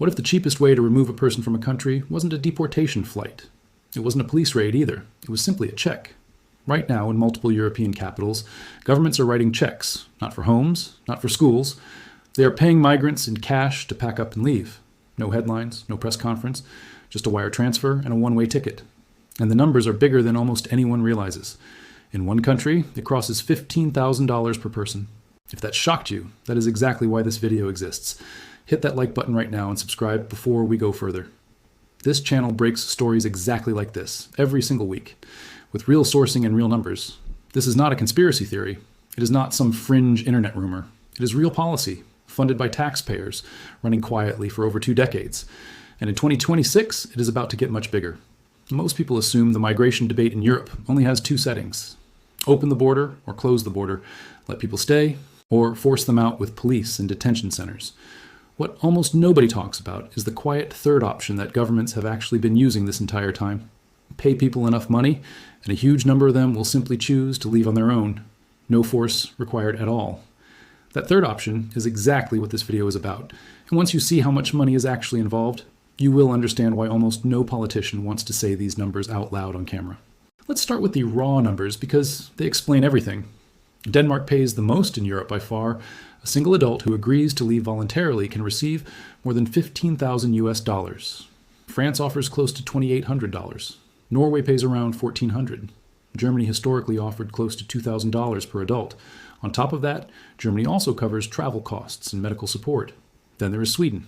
What if the cheapest way to remove a person from a country wasn't a deportation flight? It wasn't a police raid either. It was simply a check. Right now, in multiple European capitals, governments are writing checks, not for homes, not for schools. They are paying migrants in cash to pack up and leave. No headlines, no press conference, just a wire transfer and a one-way ticket. And the numbers are bigger than almost anyone realizes. In one country, it crosses $15,000 per person. If that shocked you, that is exactly why this video exists. Hit that like button right now and subscribe before we go further. This channel breaks stories exactly like this, every single week, with real sourcing and real numbers. This is not a conspiracy theory. It is not some fringe internet rumor. It is real policy, funded by taxpayers, running quietly for over 2 decades. And in 2026, it is about to get much bigger. Most people assume the migration debate in Europe only has 2 settings. Open the border or close the border, let people stay, or force them out with police and detention centers. What almost nobody talks about is the quiet third option that governments have actually been using this entire time. Pay people enough money, and a huge number of them will simply choose to leave on their own. No force required at all. That third option is exactly what this video is about. And once you see how much money is actually involved, you will understand why almost no politician wants to say these numbers out loud on camera. Let's start with the raw numbers because they explain everything. Denmark pays the most in Europe by far. A single adult who agrees to leave voluntarily can receive more than $15,000 US. France offers close to $2,800. Norway pays around $1,400. Germany historically offered close to $2,000 per adult. On top of that, Germany also covers travel costs and medical support. Then there is Sweden.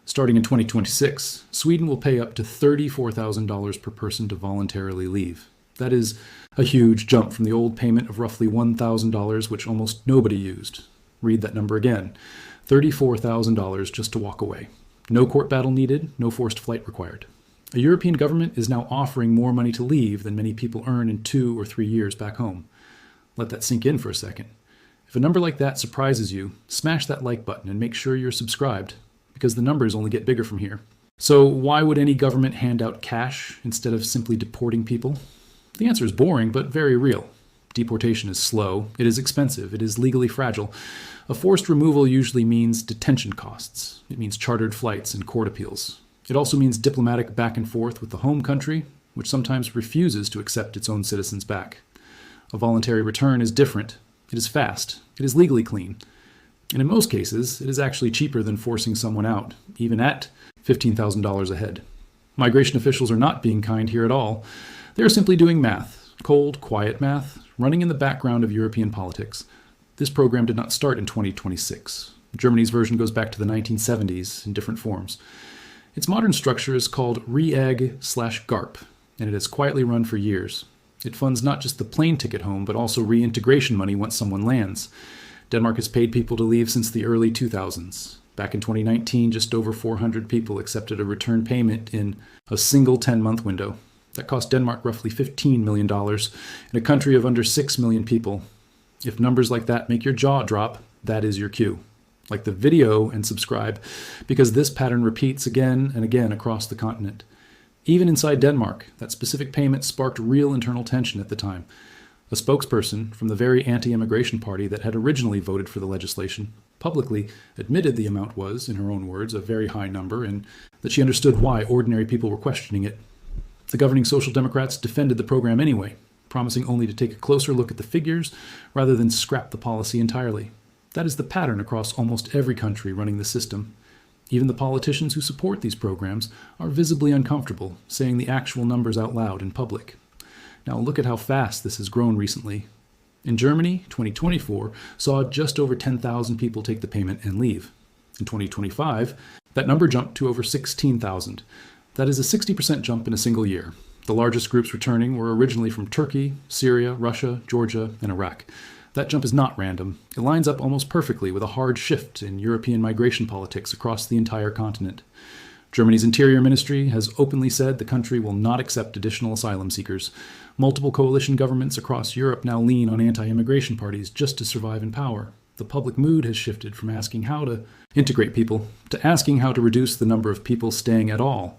Starting in 2026, Sweden will pay up to $34,000 per person to voluntarily leave. That is a huge jump from the old payment of roughly $1,000, which almost nobody used. Read that number again. $34,000 just to walk away. No court battle needed, no forced flight required. A European government is now offering more money to leave than many people earn in 2 or 3 years back home. Let that sink in for a second. If a number like that surprises you, smash that like button and make sure you're subscribed, because the numbers only get bigger from here. So why would any government hand out cash instead of simply deporting people? The answer is boring, but very real. Deportation is slow, it is expensive, it is legally fragile. A forced removal usually means detention costs. It means chartered flights and court appeals. It also means diplomatic back and forth with the home country, which sometimes refuses to accept its own citizens back. A voluntary return is different. It is fast. It is legally clean. And in most cases, it is actually cheaper than forcing someone out, even at $15,000 a head. Migration officials are not being kind here at all. They are simply doing math, cold, quiet math, running in the background of European politics. This program did not start in 2026. Germany's version goes back to the 1970s in different forms. Its modern structure is called REEG/GARP, and it has quietly run for years. It funds not just the plane ticket home, but also reintegration money once someone lands. Denmark has paid people to leave since the early 2000s. Back in 2019, just over 400 people accepted a return payment in a single 10-month window. That cost Denmark roughly $15 million in a country of under 6 million people. If numbers like that make your jaw drop, that is your cue. Like the video and subscribe, because this pattern repeats again and again across the continent. Even inside Denmark, that specific payment sparked real internal tension at the time. A spokesperson from the very anti-immigration party that had originally voted for the legislation publicly admitted the amount was, in her own words, a very high number, and that she understood why ordinary people were questioning it. The governing Social Democrats defended the program anyway, promising only to take a closer look at the figures rather than scrap the policy entirely. That is the pattern across almost every country running the system. Even the politicians who support these programs are visibly uncomfortable saying the actual numbers out loud in public. Now look at how fast this has grown recently. In Germany, 2024 saw just over 10,000 people take the payment and leave. In 2025, that number jumped to over 16,000. That is a 60% jump in a single year. The largest groups returning were originally from Turkey, Syria, Russia, Georgia, and Iraq. That jump is not random. It lines up almost perfectly with a hard shift in European migration politics across the entire continent. Germany's Interior Ministry has openly said the country will not accept additional asylum seekers. Multiple coalition governments across Europe now lean on anti-immigration parties just to survive in power. The public mood has shifted from asking how to integrate people to asking how to reduce the number of people staying at all.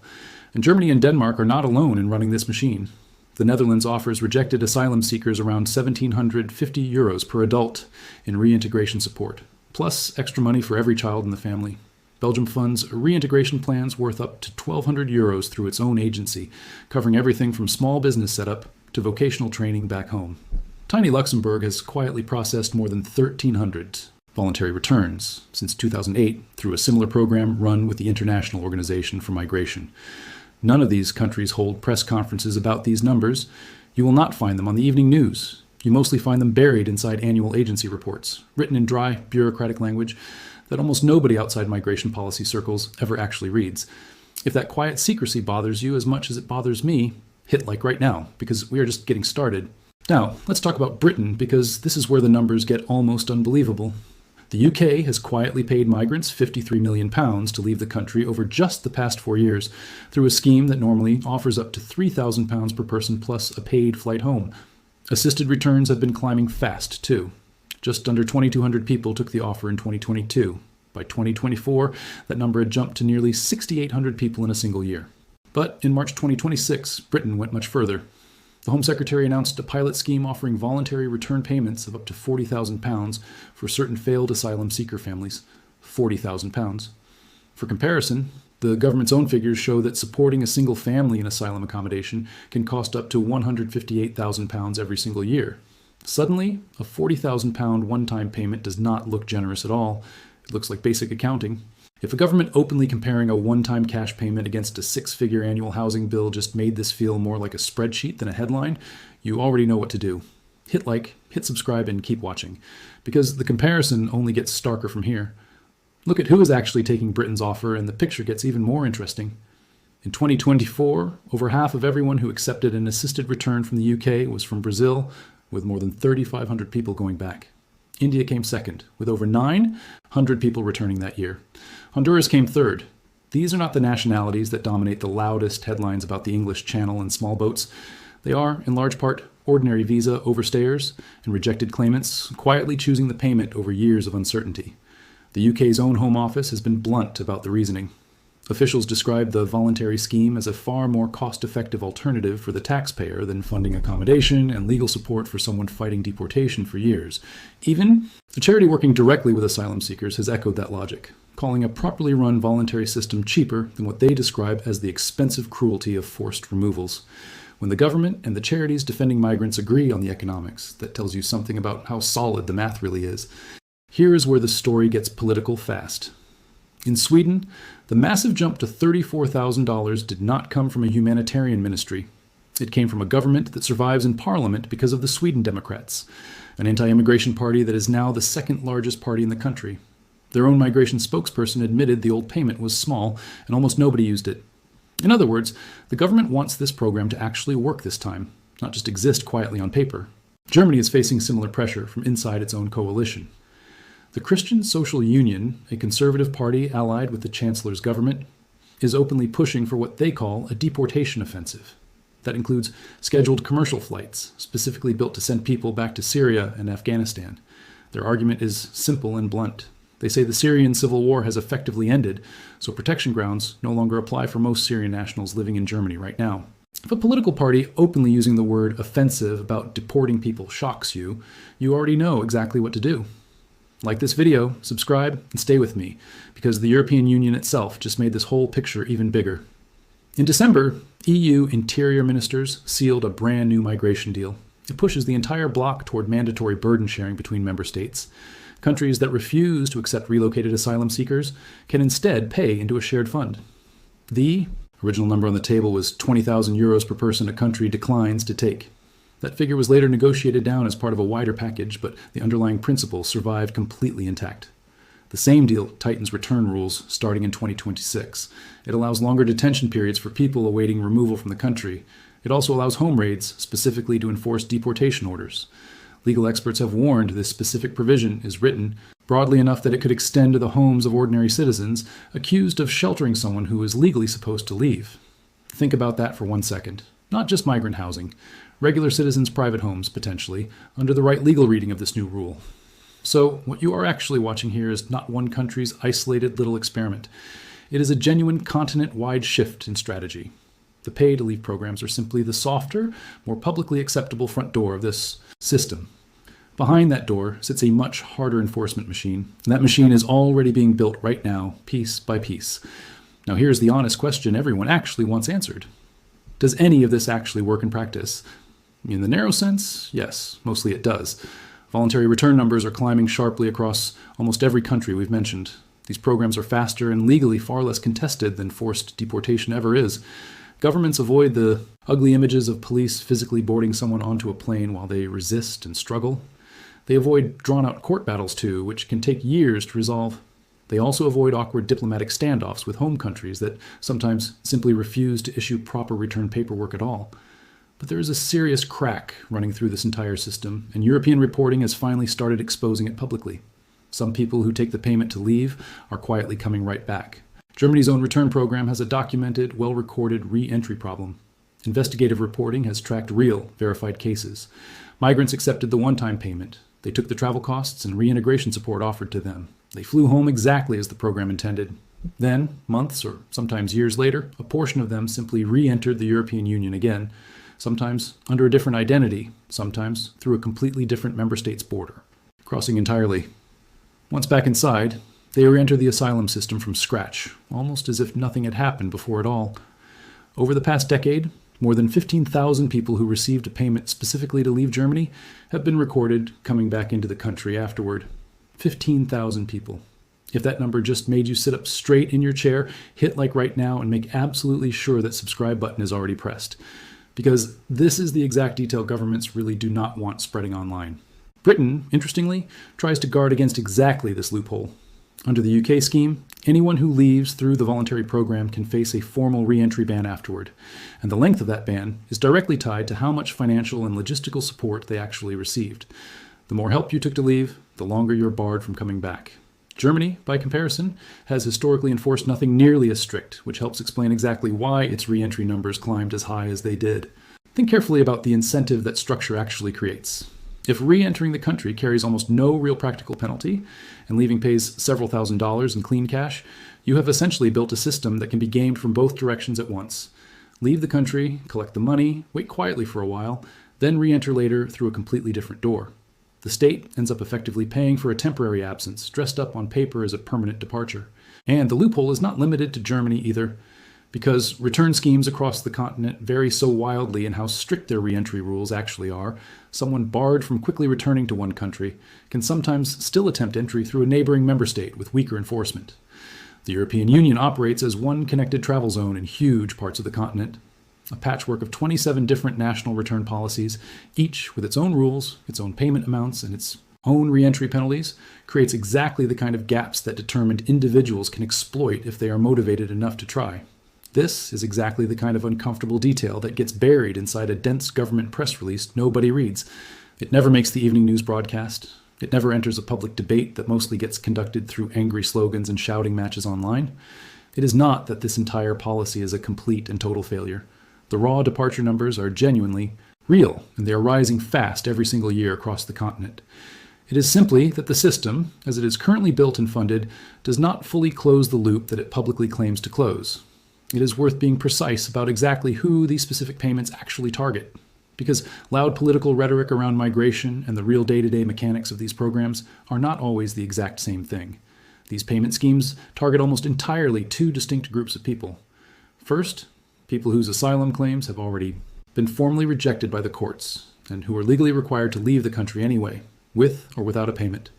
And Germany and Denmark are not alone in running this machine. The Netherlands offers rejected asylum seekers around €1,750 per adult in reintegration support, plus extra money for every child in the family. Belgium funds reintegration plans worth up to €1,200 through its own agency, covering everything from small business setup to vocational training back home. Tiny Luxembourg has quietly processed more than 1,300 voluntary returns since 2008 through a similar program run with the International Organization for Migration. None of these countries hold press conferences about these numbers. You will not find them on the evening news. You mostly find them buried inside annual agency reports, written in dry, bureaucratic language that almost nobody outside migration policy circles ever actually reads. If that quiet secrecy bothers you as much as it bothers me, hit like right now, because we are just getting started. Now, let's talk about Britain, because this is where the numbers get almost unbelievable. The UK has quietly paid migrants £53 million to leave the country over just the past 4 years through a scheme that normally offers up to £3,000 per person plus a paid flight home. Assisted returns have been climbing fast, too. Just under 2,200 people took the offer in 2022. By 2024, that number had jumped to nearly 6,800 people in a single year. But in March 2026, Britain went much further. The Home Secretary announced a pilot scheme offering voluntary return payments of up to £40,000 for certain failed asylum seeker families. £40,000. For comparison, the government's own figures show that supporting a single family in asylum accommodation can cost up to £158,000 every single year. Suddenly, a £40,000 one-time payment does not look generous at all. It looks like basic accounting. If a government openly comparing a one-time cash payment against a six-figure annual housing bill just made this feel more like a spreadsheet than a headline, you already know what to do. Hit like, hit subscribe, and keep watching, because the comparison only gets starker from here. Look at who is actually taking Britain's offer, and the picture gets even more interesting. In 2024, over half of everyone who accepted an assisted return from the UK was from Brazil, with more than 3,500 people going back. India came second, with over 900 people returning that year. Honduras came third. These are not the nationalities that dominate the loudest headlines about the English Channel and small boats. They are, in large part, ordinary visa overstayers and rejected claimants quietly choosing the payment over years of uncertainty. The UK's own Home Office has been blunt about the reasoning. Officials describe the voluntary scheme as a far more cost-effective alternative for the taxpayer than funding accommodation and legal support for someone fighting deportation for years. Even a charity working directly with asylum seekers has echoed that logic, calling a properly run voluntary system cheaper than what they describe as the expensive cruelty of forced removals. When the government and the charities defending migrants agree on the economics, that tells you something about how solid the math really is. Here is where the story gets political fast. In Sweden, the massive jump to $34,000 did not come from a humanitarian ministry. It came from a government that survives in parliament because of the Sweden Democrats, an anti-immigration party that is now the second largest party in the country. Their own migration spokesperson admitted the old payment was small and almost nobody used it. In other words, the government wants this program to actually work this time, not just exist quietly on paper. Germany is facing similar pressure from inside its own coalition. The Christian Social Union, a conservative party allied with the Chancellor's government, is openly pushing for what they call a deportation offensive. That includes scheduled commercial flights, specifically built to send people back to Syria and Afghanistan. Their argument is simple and blunt. They say the Syrian civil war has effectively ended, so protection grounds no longer apply for most Syrian nationals living in Germany right now. If a political party openly using the word offensive about deporting people shocks you, you already know exactly what to do. Like this video, subscribe, and stay with me, because the European Union itself just made this whole picture even bigger. In December, EU interior ministers sealed a brand new migration deal. It pushes the entire bloc toward mandatory burden sharing between member states. Countries that refuse to accept relocated asylum seekers can instead pay into a shared fund. The original number on the table was €20,000 per person a country declines to take. That figure was later negotiated down as part of a wider package, but the underlying principle survived completely intact. The same deal tightens return rules starting in 2026. It allows longer detention periods for people awaiting removal from the country. It also allows home raids, specifically to enforce deportation orders. Legal experts have warned this specific provision is written broadly enough that it could extend to the homes of ordinary citizens accused of sheltering someone who is legally supposed to leave. Think about that for 1 second. Not just migrant housing. Regular citizens' private homes, potentially, under the right legal reading of this new rule. So, what you are actually watching here is not one country's isolated little experiment. It is a genuine continent-wide shift in strategy. The pay-to-leave programs are simply the softer, more publicly acceptable front door of this system. Behind that door sits a much harder enforcement machine, and that machine is already being built right now, piece by piece. Now here's the honest question everyone actually wants answered. Does any of this actually work in practice? In the narrow sense, yes, mostly it does. Voluntary return numbers are climbing sharply across almost every country we've mentioned. These programs are faster and legally far less contested than forced deportation ever is. Governments avoid the ugly images of police physically boarding someone onto a plane while they resist and struggle. They avoid drawn-out court battles too, which can take years to resolve. They also avoid awkward diplomatic standoffs with home countries that sometimes simply refuse to issue proper return paperwork at all. But there is a serious crack running through this entire system, and European reporting has finally started exposing it publicly. Some people who take the payment to leave are quietly coming right back. Germany's own return program has a documented, well-recorded re-entry problem. Investigative reporting has tracked real, verified cases. Migrants accepted the one-time payment. They took the travel costs and reintegration support offered to them. They flew home exactly as the program intended. Then, months or sometimes years later, a portion of them simply re-entered the European Union again, sometimes under a different identity, sometimes through a completely different member state's border, crossing entirely. Once back inside, they re-enter the asylum system from scratch, almost as if nothing had happened before at all. Over the past decade, more than 15,000 people who received a payment specifically to leave Germany have been recorded coming back into the country afterward. 15,000 people. If that number just made you sit up straight in your chair, hit like right now and make absolutely sure that subscribe button is already pressed. Because this is the exact detail governments really do not want spreading online. Britain, interestingly, tries to guard against exactly this loophole. Under the UK scheme, anyone who leaves through the voluntary program can face a formal re-entry ban afterward, and the length of that ban is directly tied to how much financial and logistical support they actually received. The more help you took to leave, the longer you're barred from coming back. Germany, by comparison, has historically enforced nothing nearly as strict, which helps explain exactly why its re-entry numbers climbed as high as they did. Think carefully about the incentive that structure actually creates. If re-entering the country carries almost no real practical penalty, and leaving pays several $1,000s in clean cash, you have essentially built a system that can be gamed from both directions at once. Leave the country, collect the money, wait quietly for a while, then re-enter later through a completely different door. The state ends up effectively paying for a temporary absence, dressed up on paper as a permanent departure. And the loophole is not limited to Germany either, because return schemes across the continent vary so wildly in how strict their re-entry rules actually are. Someone barred from quickly returning to one country can sometimes still attempt entry through a neighboring member state with weaker enforcement. The European Union operates as one connected travel zone in huge parts of the continent, a patchwork of 27 different national return policies, each with its own rules, its own payment amounts, and its own re-entry penalties, creates exactly the kind of gaps that determined individuals can exploit if they are motivated enough to try. This is exactly the kind of uncomfortable detail that gets buried inside a dense government press release nobody reads. It never makes the evening news broadcast. It never enters a public debate that mostly gets conducted through angry slogans and shouting matches online. It is not that this entire policy is a complete and total failure. The raw departure numbers are genuinely real, and they are rising fast every single year across the continent. It is simply that the system, as it is currently built and funded, does not fully close the loop that it publicly claims to close. It is worth being precise about exactly who these specific payments actually target, because loud political rhetoric around migration and the real day-to-day mechanics of these programs are not always the exact same thing. These payment schemes target almost entirely two distinct groups of people. First, people whose asylum claims have already been formally rejected by the courts, and who are legally required to leave the country anyway, with or without a payment.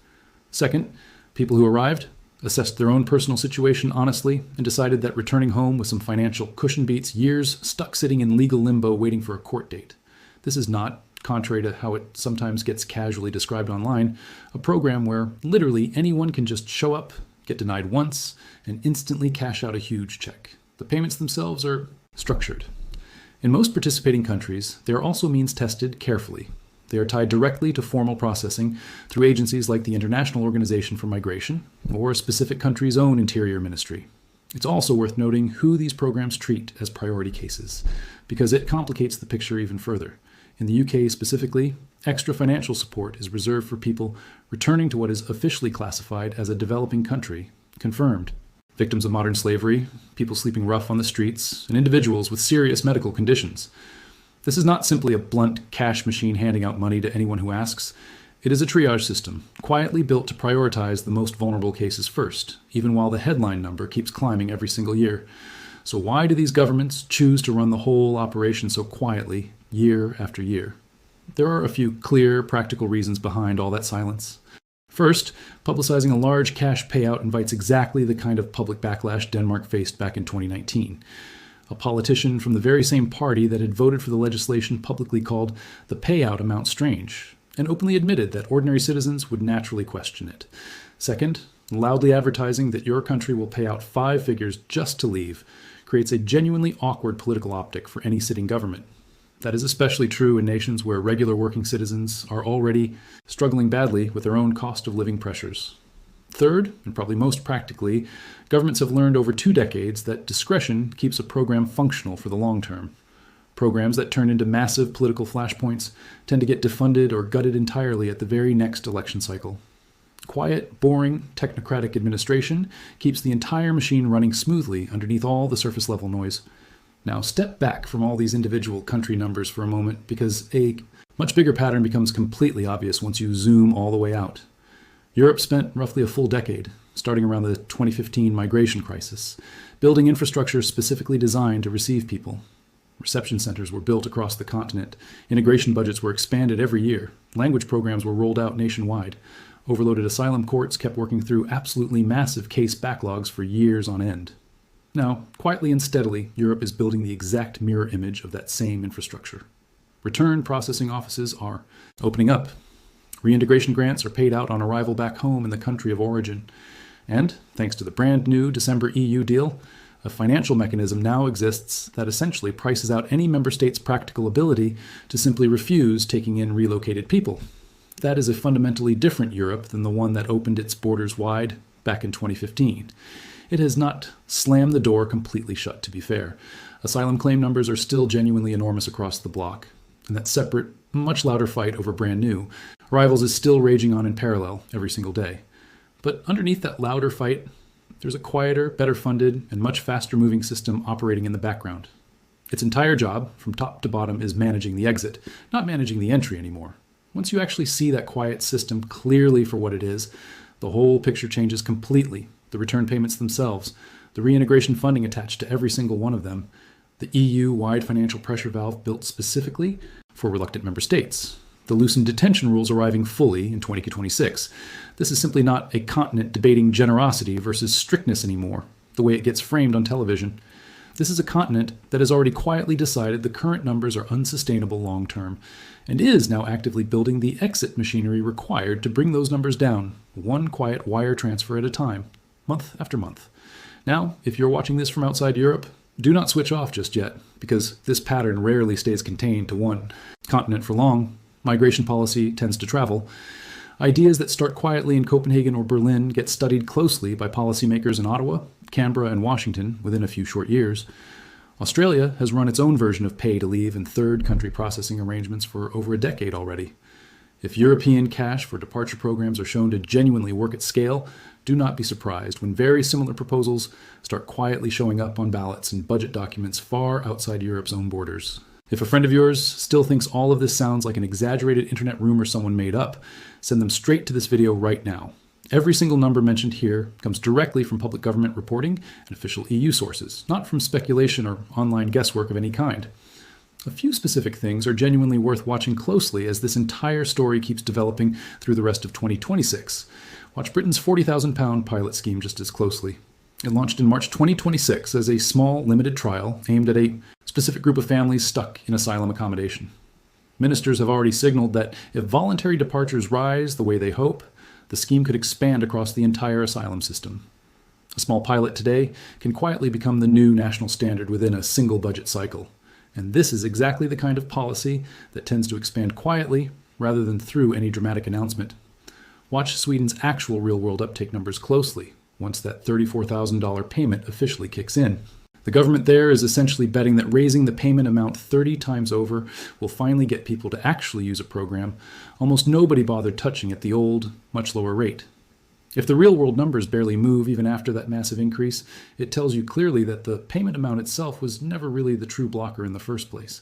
Second, people who arrived, assessed their own personal situation honestly, and decided that returning home with some financial cushion beats years stuck sitting in legal limbo waiting for a court date. This is not, contrary to how it sometimes gets casually described online, a program where literally anyone can just show up, get denied once, and instantly cash out a huge check. The payments themselves are structured. In most participating countries, they are also means tested carefully. They are tied directly to formal processing through agencies like the International Organization for Migration or a specific country's own interior ministry. It's also worth noting who these programs treat as priority cases, because it complicates the picture even further. In the UK specifically, extra financial support is reserved for people returning to what is officially classified as a developing country, confirmed. Victims of modern slavery, people sleeping rough on the streets, and individuals with serious medical conditions. This is not simply a blunt cash machine handing out money to anyone who asks. It is a triage system, quietly built to prioritize the most vulnerable cases first, even while the headline number keeps climbing every single year. So why do these governments choose to run the whole operation so quietly, year after year? There are a few clear, practical reasons behind all that silence. First, publicizing a large cash payout invites exactly the kind of public backlash Denmark faced back in 2019. A politician from the very same party that had voted for the legislation publicly called the payout amount strange, and openly admitted that ordinary citizens would naturally question it. Second, loudly advertising that your country will pay out 5 figures just to leave creates a genuinely awkward political optic for any sitting government. That is especially true in nations where regular working citizens are already struggling badly with their own cost of living pressures. Third, and probably most practically, governments have learned over 2 decades that discretion keeps a program functional for the long term. Programs that turn into massive political flashpoints tend to get defunded or gutted entirely at the very next election cycle. Quiet, boring, technocratic administration keeps the entire machine running smoothly underneath all the surface level noise. Now step back from all these individual country numbers for a moment, because a much bigger pattern becomes completely obvious once you zoom all the way out. Europe spent roughly a full decade, starting around the 2015 migration crisis, building infrastructure specifically designed to receive people. Reception centers were built across the continent, integration budgets were expanded every year, language programs were rolled out nationwide, overloaded asylum courts kept working through absolutely massive case backlogs for years on end. Now, quietly and steadily, Europe is building the exact mirror image of that same infrastructure. Return processing offices are opening up. Reintegration grants are paid out on arrival back home in the country of origin. And, thanks to the brand new December EU deal, a financial mechanism now exists that essentially prices out any member state's practical ability to simply refuse taking in relocated people. That is a fundamentally different Europe than the one that opened its borders wide back in 2015. It has not slammed the door completely shut, to be fair. Asylum claim numbers are still genuinely enormous across the bloc, and that separate, much louder fight over brand new arrivals is still raging on in parallel every single day. But underneath that louder fight, there's a quieter, better funded, and much faster moving system operating in the background. Its entire job, from top to bottom, is managing the exit, not managing the entry anymore. Once you actually see that quiet system clearly for what it is, the whole picture changes completely. The return payments themselves, the reintegration funding attached to every single one of them, the EU-wide financial pressure valve built specifically for reluctant member states, the loosened detention rules arriving fully in 2026. This is simply not a continent debating generosity versus strictness anymore, the way it gets framed on television. This is a continent that has already quietly decided the current numbers are unsustainable long term, and is now actively building the exit machinery required to bring those numbers down, one quiet wire transfer at a time, month after month. Now, if you're watching this from outside Europe, do not switch off just yet, because this pattern rarely stays contained to one continent for long. Migration policy tends to travel. Ideas that start quietly in Copenhagen or Berlin get studied closely by policymakers in Ottawa, Canberra, and Washington within a few short years. Australia has run its own version of pay-to-leave and third country processing arrangements for over a decade already. If European cash for departure programs are shown to genuinely work at scale, do not be surprised when very similar proposals start quietly showing up on ballots and budget documents far outside Europe's own borders. If a friend of yours still thinks all of this sounds like an exaggerated internet rumor someone made up, send them straight to this video right now. Every single number mentioned here comes directly from public government reporting and official EU sources, not from speculation or online guesswork of any kind. A few specific things are genuinely worth watching closely as this entire story keeps developing through the rest of 2026. Watch Britain's £40,000 pilot scheme just as closely. It launched in March 2026 as a small, limited trial aimed at a specific group of families stuck in asylum accommodation. Ministers have already signaled that if voluntary departures rise the way they hope, the scheme could expand across the entire asylum system. A small pilot today can quietly become the new national standard within a single budget cycle. And this is exactly the kind of policy that tends to expand quietly rather than through any dramatic announcement. Watch Sweden's actual real-world uptake numbers closely once that $34,000 payment officially kicks in. The government there is essentially betting that raising the payment amount 30 times over will finally get people to actually use a program almost nobody bothered touching at the old, much lower rate. If the real-world numbers barely move even after that massive increase, it tells you clearly that the payment amount itself was never really the true blocker in the first place.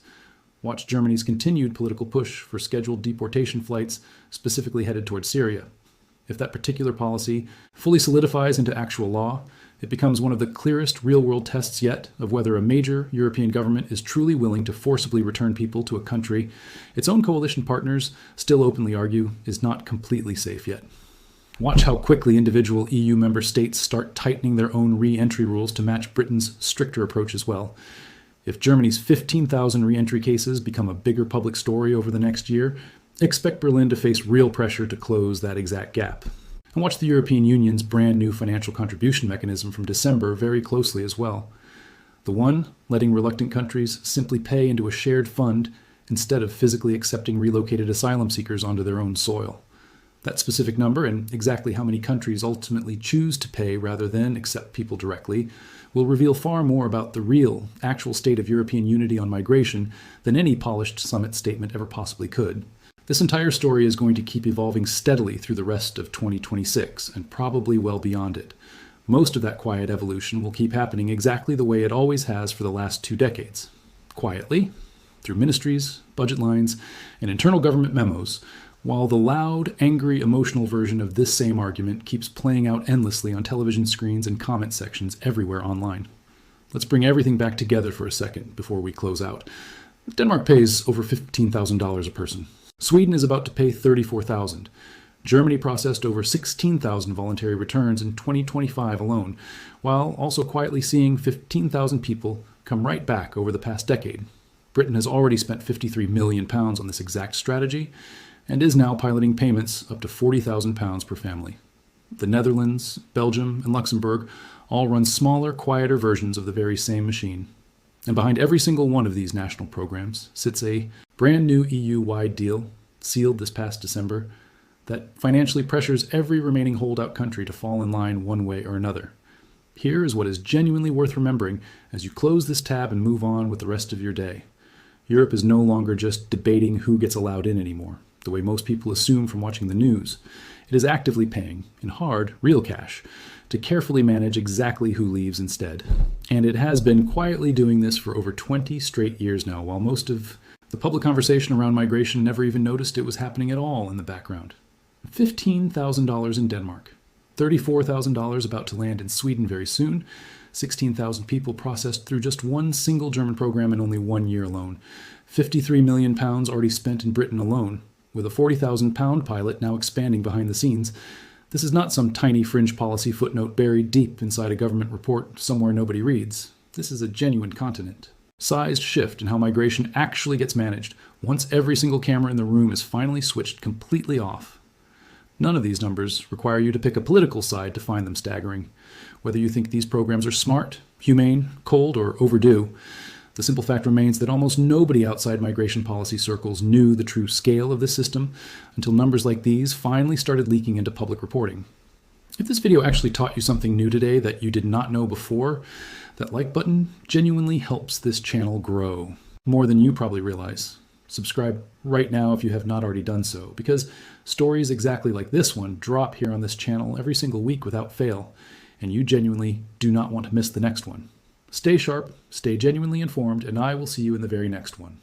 Watch Germany's continued political push for scheduled deportation flights specifically headed towards Syria. If that particular policy fully solidifies into actual law, it becomes one of the clearest real-world tests yet of whether a major European government is truly willing to forcibly return people to a country its own coalition partners still openly argue is not completely safe yet. Watch how quickly individual EU member states start tightening their own re-entry rules to match Britain's stricter approach as well. If Germany's 15,000 re-entry cases become a bigger public story over the next year, expect Berlin to face real pressure to close that exact gap. And watch the European Union's brand new financial contribution mechanism from December very closely as well. The one letting reluctant countries simply pay into a shared fund instead of physically accepting relocated asylum seekers onto their own soil. That specific number, and exactly how many countries ultimately choose to pay rather than accept people directly, will reveal far more about the real, actual state of European unity on migration than any polished summit statement ever possibly could. This entire story is going to keep evolving steadily through the rest of 2026, and probably well beyond it. Most of that quiet evolution will keep happening exactly the way it always has for the last 2 decades. Quietly, through ministries, budget lines, and internal government memos, while the loud, angry, emotional version of this same argument keeps playing out endlessly on television screens and comment sections everywhere online. Let's bring everything back together for a second before we close out. Denmark pays over $15,000 a person. Sweden is about to pay $34,000. Germany processed over 16,000 voluntary returns in 2025 alone, while also quietly seeing 15,000 people come right back over the past decade. Britain has already spent £53 million on this exact strategy, and is now piloting payments up to £40,000 per family. The Netherlands, Belgium, and Luxembourg all run smaller, quieter versions of the very same machine. And behind every single one of these national programs sits a brand new EU-wide deal, sealed this past December, that financially pressures every remaining holdout country to fall in line one way or another. Here is what is genuinely worth remembering as you close this tab and move on with the rest of your day. Europe is no longer just debating who gets allowed in anymore, the way most people assume from watching the news. It is actively paying, in hard, real cash, to carefully manage exactly who leaves instead. And it has been quietly doing this for over 20 straight years now, while most of the public conversation around migration never even noticed it was happening at all in the background. $15,000 in Denmark, $34,000 about to land in Sweden very soon, 16,000 people processed through just one single German program in only 1 year alone, £53 million already spent in Britain alone, with a £40,000 pilot now expanding behind the scenes. This is not some tiny fringe policy footnote buried deep inside a government report somewhere nobody reads. This is a genuine continent. Sized shift in how migration actually gets managed once every single camera in the room is finally switched completely off. None of these numbers require you to pick a political side to find them staggering. Whether you think these programs are smart, humane, cold, or overdue, the simple fact remains that almost nobody outside migration policy circles knew the true scale of this system until numbers like these finally started leaking into public reporting. If this video actually taught you something new today that you did not know before, that like button genuinely helps this channel grow, more than you probably realize. Subscribe right now if you have not already done so, because stories exactly like this one drop here on this channel every single week without fail, and you genuinely do not want to miss the next one. Stay sharp, stay genuinely informed, and I will see you in the very next one.